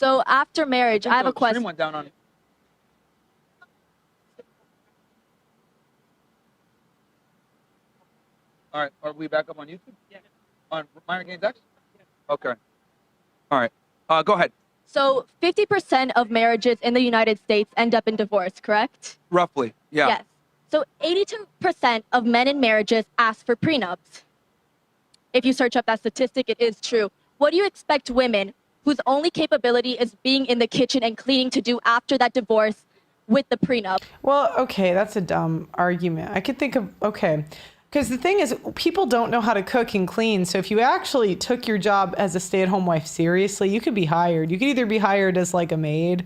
So after marriage, I have a question. Went down on. All right, are we back up on YouTube? Yeah. On Myron Gaines X? Okay. All right. Go ahead. So 50% of marriages in the United States end up in divorce, correct? Roughly, yeah. Yes. So 82% of men in marriages ask for prenups. If you search up that statistic, it is true. What do you expect women whose only capability is being in the kitchen and cleaning to do after that divorce with the prenup? Well, okay, that's a dumb argument. I could think of, okay. Because the thing is, people don't know how to cook and clean. So if you actually took your job as a stay-at-home wife seriously, you could be hired. You could either be hired as like a maid.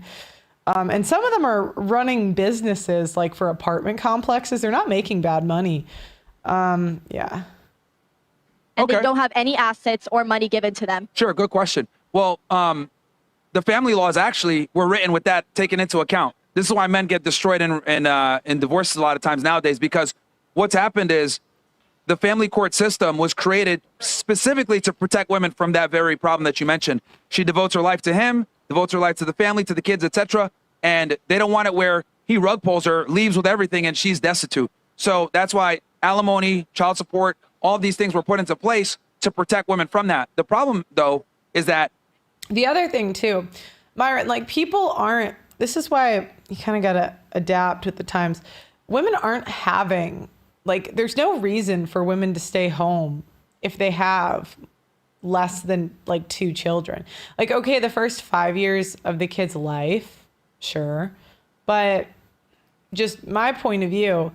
And some of them are running businesses like for apartment complexes. They're not making bad money. Yeah. And they don't have any assets or money given to them. Sure, good question. Well, the family laws actually were written with that taken into account. This is why men get destroyed in divorces a lot of times nowadays, because what's happened is the family court system was created specifically to protect women from that very problem that you mentioned. She devotes her life to him, devotes her life to the family, to the kids, etc. And they don't want it where he rug pulls her, leaves with everything, and she's destitute. So that's why alimony, child support, all of these things were put into place to protect women from that. The problem, though, is that the other thing too, Myron, like people aren't, this is why you kind of got to adapt with the times. Women aren't having, like, there's no reason for women to stay home if they have less than like 2 children. Like, okay, the first 5 years of the kid's life, sure. But just my point of view,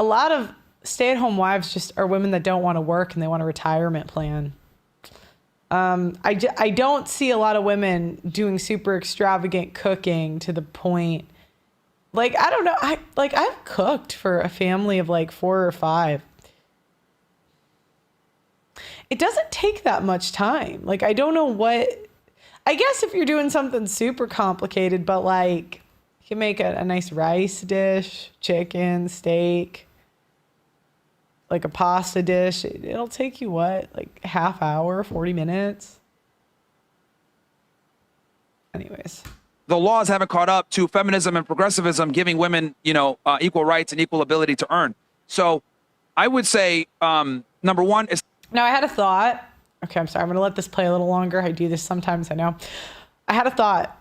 a lot of stay-at-home wives just are women that don't want to work and they want a retirement plan. I don't see a lot of women doing super extravagant cooking to the point. Like, I don't know. I've cooked for a family of like 4 or 5. It doesn't take that much time. Like, I don't know what, I guess if you're doing something super complicated, but like you can make a nice rice dish, chicken, steak, like a pasta dish. It'll take you what, like half hour, 40 minutes. Anyways. the laws haven't caught up to feminism and progressivism giving women, equal rights and equal ability to earn. So I would say, number one is... Now, I had a thought. Okay, I'm sorry. I'm going to let this play a little longer. I do this sometimes, I know. I had a thought.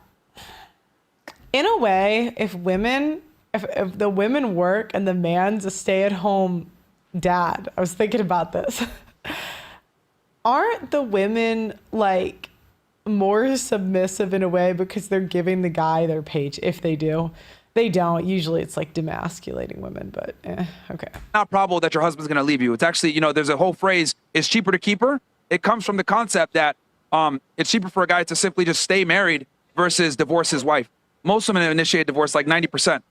In a way, if the women work and the man's a stay-at-home dad, I was thinking about this. Aren't the women like more submissive in a way because they're giving the guy their page? If they do, they don't. Usually it's like demasculating women, but okay. Not probable that your husband's going to leave you. It's actually, there's a whole phrase, it's cheaper to keep her. It comes from the concept that it's cheaper for a guy to simply just stay married versus divorce his wife. Most women initiate divorce, like 90%.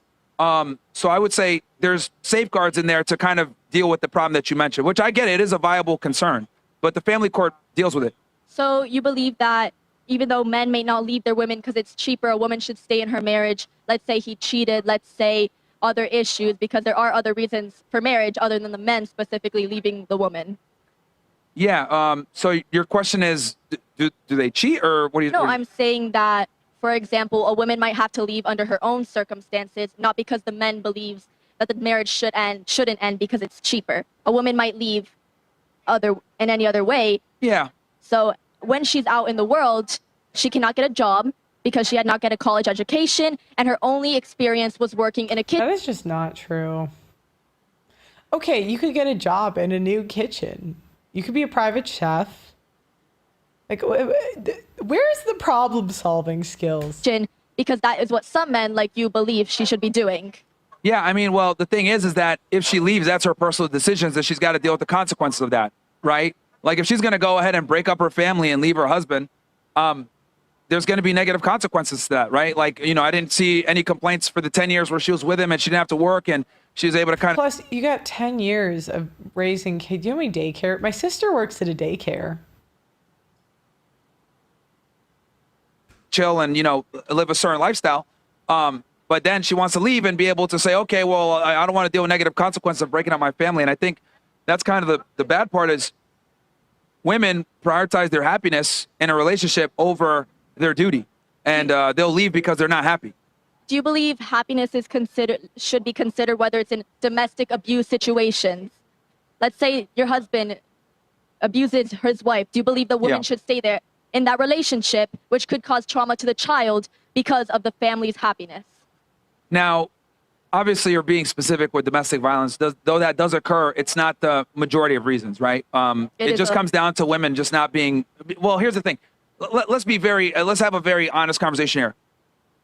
So I would say there's safeguards in there to kind of deal with the problem that you mentioned, which I get it is a viable concern, but the family court deals with it. So you believe that even though men may not leave their women because it's cheaper, a woman should stay in her marriage. Let's say he cheated, let's say other issues, because there are other reasons for marriage other than the men specifically leaving the woman. Yeah. So your question is, do they cheat, or what do you? No, I'm saying that, for example, a woman might have to leave under her own circumstances, not because the men believes that the marriage shouldn't end because it's cheaper. A woman might leave in any other way. Yeah. So when she's out in the world, she cannot get a job because she had not get a college education, and her only experience was working in a kitchen. That is just not true. Okay, you could get a job in a new kitchen. You could be a private chef. Like, where's the problem-solving skills? Because that is what some men like you believe she should be doing. Yeah, I mean, well, the thing is that if she leaves, that's her personal decisions, and she's got to deal with the consequences of that, right? Like, if she's going to go ahead and break up her family and leave her husband, there's going to be negative consequences to that, right? Like, I didn't see any complaints for the 10 years where she was with him and she didn't have to work and she was able to kind of... Plus, you got 10 years of raising kids. Do you know how many daycare? My sister works at a daycare. Chill and, live a certain lifestyle. But then she wants to leave and be able to say, okay, well, I don't want to deal with negative consequences of breaking up my family. And I think that's kind of the bad part is women prioritize their happiness in a relationship over their duty. and they'll leave because they're not happy. Do you believe happiness is should be considered whether it's in domestic abuse situations? Let's say your husband abuses his wife. Do you believe the woman should stay there in that relationship, which could cause trauma to the child because of the family's happiness? Now, obviously, you're being specific with domestic violence. Though that does occur, it's not the majority of reasons, right? It just comes down to women just not being. Well, here's the thing. Let's be very. Let's have a very honest conversation here.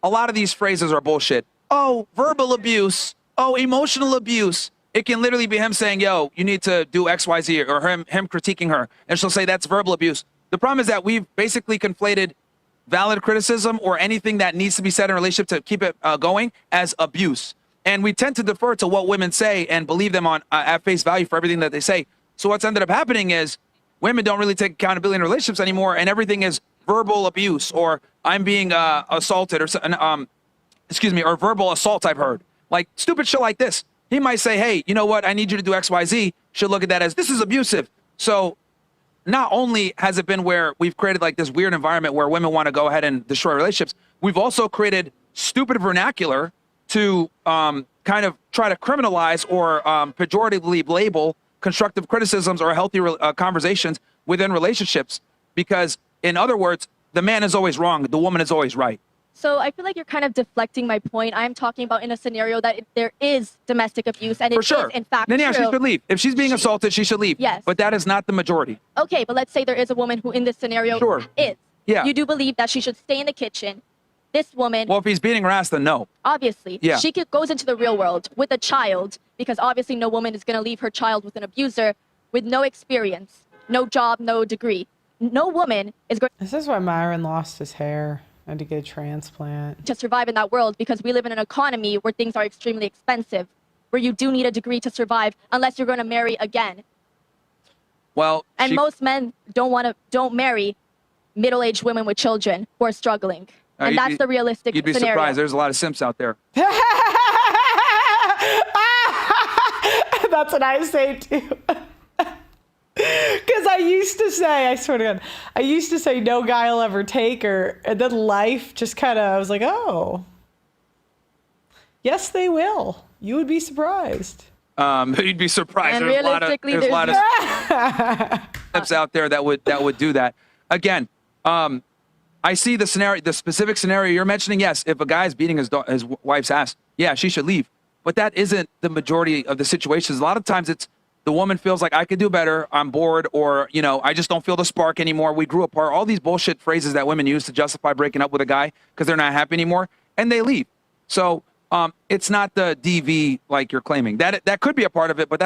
A lot of these phrases are bullshit. Oh, verbal abuse. Oh, emotional abuse. It can literally be him saying, "Yo, you need to do X, Y, Z," or him critiquing her, and she'll say that's verbal abuse. The problem is that we've basically conflated valid criticism or anything that needs to be said in a relationship to keep it going as abuse. And we tend to defer to what women say and believe them on at face value for everything that they say. So what's ended up happening is women don't really take accountability in relationships anymore, and everything is verbal abuse, or I'm being assaulted, or or verbal assault. I've heard like stupid shit like this. He might say, "Hey, you know what? I need you to do X, Y, Z." She'll look at that as this is abusive. So not only has it been where we've created like this weird environment where women want to go ahead and destroy relationships, we've also created stupid vernacular to kind of try to criminalize or pejoratively label constructive criticisms or healthy conversations within relationships. Because in other words, the man is always wrong, the woman is always right. So I feel like you're kind of deflecting my point. I'm talking about in a scenario that there is domestic abuse and it is in fact then, yeah, true. she should leave. If she's being assaulted, she should leave. Yes. But that is not the majority. Okay, but let's say there is a woman who in this scenario is. Yeah. You do believe that she should stay in the kitchen. This woman, Well, if he's beating her ass, then no. obviously, Yeah. she goes into the real world with a child because obviously no woman is going to leave her child with an abuser with no experience, no job, no degree. No woman is going This is why Myron lost his hair. Had to get a transplant. to survive in that world because we live in an economy where things are extremely expensive, where you do need a degree to survive unless you're going to marry again. Well, And most men don't marry middle-aged women with children who are struggling. And you'd that's be- the realistic You'd be scenario. surprised. There's a lot of simps out there. That's what I say too. Because I used to say, I swear to God, I used to say no guy will ever take her. And then life just kind of, I was like, oh, yes, they will. You would be surprised. You'd be surprised. And There's a lot of simps out there that would do that. Again, I see the scenario, the specific scenario you're mentioning. Yes, if a guy's beating his wife's ass, yeah, she should leave. But that isn't the majority of the situations. A lot of times it's the woman feels like I could do better. I'm bored, or, you know, I just don't feel the spark anymore. We grew apart. All these bullshit phrases that women use to justify breaking up with a guy because they're not happy anymore, and they leave. So it's not the DV like you're claiming. That could be a part of it, but